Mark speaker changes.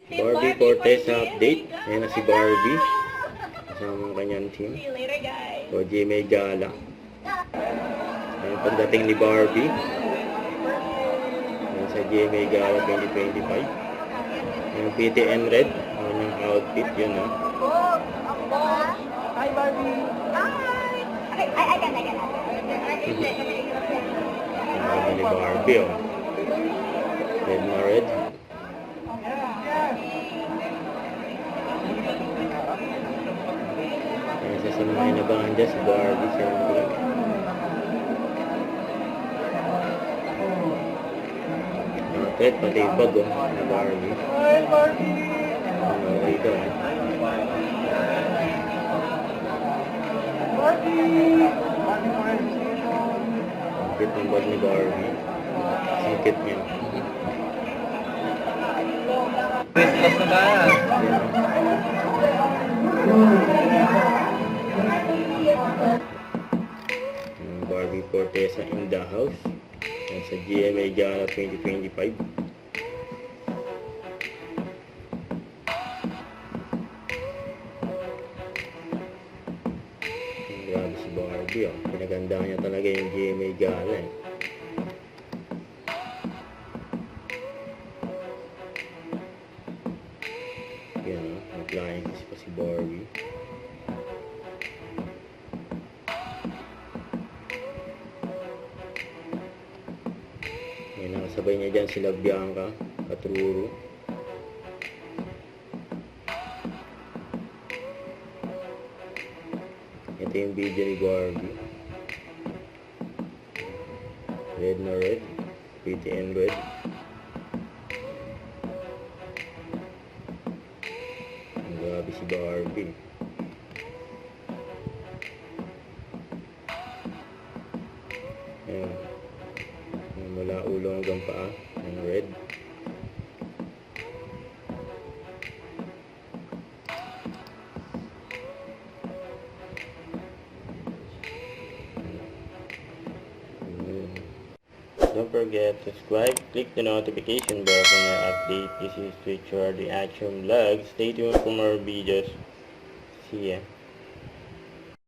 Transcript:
Speaker 1: Barbie Cortez update. Ayan na si Barbie. Kasama ang kanyang team.
Speaker 2: See you later, guys.
Speaker 1: O Jimmy Gala. Ayan pagdating ni Barbie. Ayan sa Jimmy Gala 2025. Ayan PTN Red. Ayan yung outfit yun ha.
Speaker 2: Hi, Barbie. Hi. I can.
Speaker 1: Ayan ni Barbie oh. Red na red. Ayan sasamahin na ba dyan si Barbie siyempre. Nakatret pati yung bag oh. Na Barbie.
Speaker 2: Hi, Barbie.
Speaker 1: Ano rito eh.
Speaker 2: Barbie.
Speaker 1: Cute ng bag ni Barbie. Ang cute niya.
Speaker 3: Christmas na tayo.
Speaker 1: Barbie Fortesa in the house. Yan sa GMA Gala 2025. Grabe si Barbie oh. Pinaganda niya talaga yung GMA Gala eh. Yan oh. Nag-flying kasi pa si Barbie. Yan nakasabay niya dyan sila Bianca at Ruru. Ito yung video ni Barbie. Red na red. PTN red. Grabe si Barbie. Ayan. Mula ulo hanggang paa. Ang red. Don't forget to subscribe, click the notification bell for more update. This is Twitch or the Action Vlog. Stay tuned for more videos. See ya.